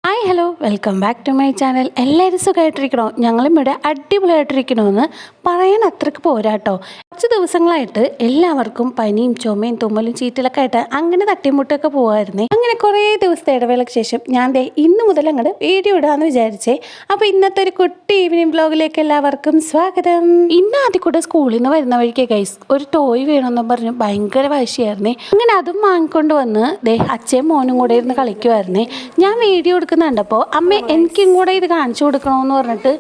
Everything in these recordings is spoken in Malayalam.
Hi hello welcome back to my channel. എല്ലാവരും സുഖമായിട്ടിരിക്കണോ? ഞങ്ങളും ഇവിടെ അടിപൊളിയായിട്ടിരിക്കണമെന്ന് പറയാൻ അത്രയ്ക്ക് പോരാട്ടോ. കുറച്ച് ദിവസങ്ങളായിട്ട് എല്ലാവർക്കും പനിയും ചുമയും തുമ്മലും ചീറ്റലൊക്കെ ആയിട്ട് അങ്ങനെ തട്ടിമുട്ടൊക്കെ പോകായിരുന്നേ. അങ്ങനെ കുറേ ദിവസത്തെ ഇടവേളയ്ക്ക് ശേഷം ഞാൻ ഇന്ന് മുതൽ അങ്ങോട്ട് വീഡിയോ ഇടാമെന്ന് വിചാരിച്ചേ. അപ്പോൾ ഇന്നത്തെ ഒരു കുട്ടി ഈവനിങ് ബ്ലോഗിലേക്ക് എല്ലാവർക്കും സ്വാഗതം. ഇന്ന് ആദ്യം കൂടെ സ്കൂളിൽ നിന്ന് വരുന്ന വഴിക്ക് ഗൈസ് ഒരു ടോയ് വേണമെന്നും പറഞ്ഞ് ഭയങ്കര വാശിയായിരുന്നേ. അങ്ങനെ അതും വാങ്ങിക്കൊണ്ട് വന്ന് അച്ഛയും മോനും കൂടെ ഇരുന്ന് കളിക്കുമായിരുന്നേ. ഞാൻ വീഡിയോ എടുക്കുന്നുണ്ടപ്പോൾ അമ്മ എനിക്കും കൂടെ ഇത് കാണിച്ചു കൊടുക്കണമെന്ന് പറഞ്ഞിട്ട്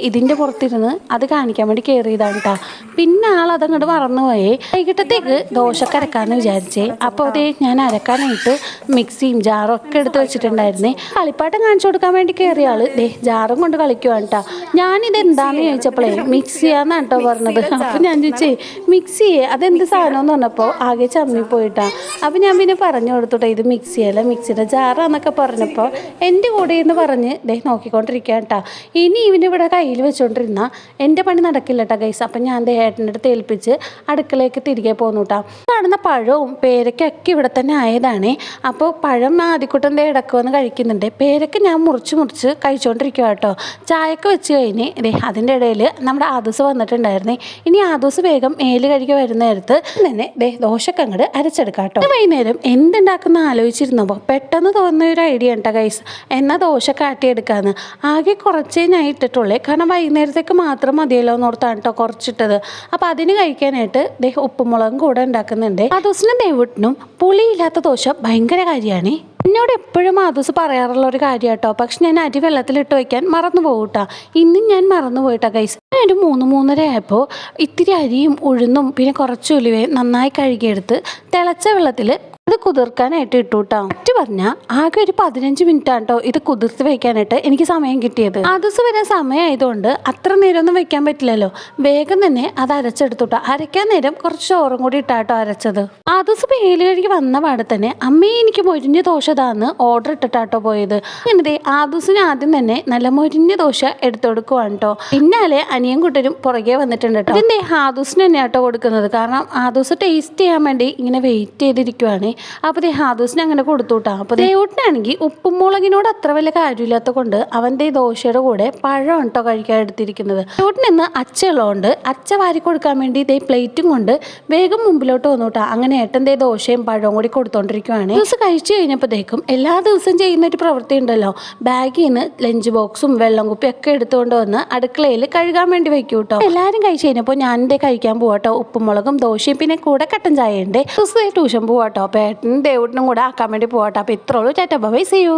ഇതിൻ്റെ പുറത്തിരുന്ന് അത് കാണിക്കാൻ വേണ്ടി കയറിയതാണ് കേട്ടോ. പിന്നെ അതങ്ങോട്ട് മറന്നുപോയേ. വൈകിട്ടത്തേക്ക് ദോശ അരക്കാമെന്ന് വിചാരിച്ചേ. അപ്പോൾ ഞാൻ അരക്കാനായിട്ട് മിക്സിയും ജാറും ഒക്കെ എടുത്ത് വെച്ചിട്ടുണ്ടായിരുന്നേ. കളിപ്പാട്ടം കാണിച്ചു കൊടുക്കാൻ വേണ്ടി കയറിയ ആള് ജാറും കൊണ്ട് കളിക്കുവാണ് കേട്ടോ. ഞാനിത് എന്താണെന്ന് ചോദിച്ചപ്പോഴേ മിക്സിയാന്നാണ് കേട്ടോ പറഞ്ഞത്. അപ്പോൾ ഞാൻ ചോദിച്ചേ മിക്സിയെ അതെന്ത് സാധനം എന്ന് പറഞ്ഞപ്പോൾ ആകെ ചമ്മിപ്പോയിട്ടാ. അപ്പോൾ ഞാൻ പിന്നെ പറഞ്ഞു കൊടുത്തോട്ടെ ഇത് മിക്സിയല്ല മിക്സിയുടെ ജാറാന്നൊക്കെ പറഞ്ഞപ്പോൾ എൻ്റെ കൂടെ എന്ന് പറഞ്ഞ് നോക്കിക്കൊണ്ടിരിക്കുക കേട്ടോ. ഇനി ഇവനിവിടെ കയ്യിൽ വെച്ചുകൊണ്ടിരുന്ന എൻ്റെ പണി നടക്കില്ല കേട്ടോ ഗൈസ്. അപ്പം ഞാൻ ഏട്ടൻ്റെ അടുത്ത് ഏൽപ്പിച്ച് അടുക്കളയ്ക്ക് തിരികെ പോന്നു കേട്ടോ. കാണുന്ന പഴവും പേരക്കൊക്കെ ഇവിടെ തന്നെ ആയതാണേ. അപ്പോൾ പഴം ആദ്യക്കൂട്ടൻ്റെ ഇടയ്ക്ക് വന്ന് കഴിക്കുന്നുണ്ട്. പേരക്ക് ഞാൻ മുറിച്ച് കഴിച്ചുകൊണ്ടിരിക്കുക കേട്ടോ. ചായക്ക് വെച്ച് കഴിഞ്ഞ് അതിൻ്റെ ഇടയിൽ നമ്മുടെ ആദൂസ് വന്നിട്ടുണ്ടായിരുന്നേ. ഇനി ആദൂസ് വേഗം മേല് കഴുകി വരുന്ന നേരത്ത് തന്നെ ദോശക്ക് അങ്ങോട്ട് അരച്ചെടുക്കാം കേട്ടോ. വൈകുന്നേരം എന്തുണ്ടാക്കുന്ന ആലോചിച്ചിരുന്നപ്പോൾ പെട്ടെന്ന് തോന്നുന്ന ഒരു ഐഡിയ കേട്ടോ ഗൈസ്. എന്നാൽ ദോശ കാട്ടിയെടുക്കാമെന്ന്. ആകെ കുറച്ചേ ഞാൻ ഇട്ടിട്ടുള്ളേ, കാരണം വൈകുന്നേരത്തേക്ക് മാത്രം മതിയല്ലോ എന്ന് ഓർത്താണ് കേട്ടോ കുറച്ചിട്ടത്. അപ്പം അതിന് കഴിക്കാനായിട്ട് ഉപ്പുമുളകും കൂടെ ഉണ്ടാക്കുന്നുണ്ട്. ആദൂസിനും ദേവുട്ടിനും പുളിയില്ലാത്ത ദോശ ഭയങ്കര കാര്യമാണ്. എന്നോട് എപ്പോഴും ആദൂസ് പറയാറുള്ള ഒരു കാര്യം കേട്ടോ. പക്ഷെ ഞാൻ അരി വെള്ളത്തിലിട്ട് വയ്ക്കാൻ മറന്നു പോകട്ടാ. ഇന്നും ഞാൻ മറന്നു പോയിട്ടാ ഗൈസ്. ഒരു 3-3:30 ആയപ്പോൾ ഇത്തിരി അരിയും ഉഴുന്നും പിന്നെ കുറച്ച് ഉലുവയും നന്നായി കഴുകിയെടുത്ത് തിളച്ച വെള്ളത്തിൽ ഇത് കുതിർക്കാനായിട്ട് ഇട്ടു കേട്ടോ. മറ്റു പറഞ്ഞാൽ ആകെ ഒരു 15 മിനിറ്റാണ് കേട്ടോ ഇത് കുതിർത്ത് വയ്ക്കാനായിട്ട് എനിക്ക് സമയം കിട്ടിയത്. ആദൂസ് വരാൻ സമയമായതുകൊണ്ട് അത്ര നേരമൊന്നും വെക്കാൻ പറ്റില്ലല്ലോ. വേഗം തന്നെ അത് അരച്ചെടുത്തുട്ടോ. അരയ്ക്കാൻ നേരം കുറച്ച് ചോറും കൂടി ഇട്ടാട്ടോ അരച്ചത്. ആദൂസ് പേല് കഴുകി വന്ന പാടെ തന്നെ അമ്മയെ എനിക്ക് മൊരിഞ്ഞ ദോശ താന്ന് ഓർഡർ ഇട്ടിട്ടാട്ടോ പോയത്. അങ്ങനെ ആദൂസിന് ആദ്യം തന്നെ നല്ല മൊരിഞ്ഞ ദോശ എടുത്തു കൊടുക്കുവാണ് കേട്ടോ. പിന്നാലെ അനിയൻ കൂട്ടരും പുറകെ വന്നിട്ടുണ്ട് കേട്ടോ. ഇതിൻ്റെ ആദൂസിന് തന്നെ ആട്ടോ കൊടുക്കുന്നത്. കാരണം ആദൂസ് ടേസ്റ്റ് ചെയ്യാൻ വേണ്ടി ഇങ്ങനെ വെയിറ്റ് ചെയ്തിരിക്കുവാണ്. അപ്പോൾ ആദൂസിന് അങ്ങനെ കൊടുത്തു കേട്ടോ. അപ്പോൾ ദേവുട്ടിനാണെങ്കിൽ ഉപ്പും മുളകിനോട് അത്ര വലിയ കാര്യമില്ലാത്ത കൊണ്ട് അവൻ്റെ ദോശയുടെ കൂടെ പഴം കേട്ടോ കഴിക്കാൻ എടുത്തിരിക്കുന്നത്. ദേവുട്ടിന് ഇന്ന് അച്ഛയുള്ളതുകൊണ്ട് അച്ഛ വാരി കൊടുക്കാൻ വേണ്ടി പ്ലേറ്റും കൊണ്ട് വേഗം മുമ്പിലോട്ട് വന്നു കേട്ടോ. അങ്ങനെ ഏട്ടൻ ദോശയും പഴവും കൂടി കൊടുത്തോണ്ടിരിക്കുവാണ്. ദിവസം കഴിച്ചു കഴിഞ്ഞപ്പോഴത്തേക്കും എല്ലാ ദിവസവും ചെയ്യുന്ന ഒരു പ്രവൃത്തി ഉണ്ടല്ലോ, ബാഗിൽ നിന്ന് ലഞ്ച് ബോക്സും വെള്ളം കുപ്പിയും ഒക്കെ എടുത്തുകൊണ്ട് വന്ന് അടുക്കളയിൽ കഴുകാൻ വേണ്ടി വെക്കൂ കേട്ടോ. എല്ലാവരും കഴിച്ചു കഴിഞ്ഞപ്പോൾ ഞാൻ കഴിക്കാൻ പോവാട്ടോ. ഉപ്പുമുളകും ദോശയും പിന്നെ കൂടെ കട്ടൻ ചായ ഉണ്ട്. ദിവസം ട്യൂഷൻ പോവാട്ടോ. ഏട്ടനും ദേവുട്ടിനും കൂടെ ആക്കാൻ വേണ്ടി പോവാട്ടോ. അപ്പോൾ ഇത്രയുള്ളൂ. Tata bye, see U.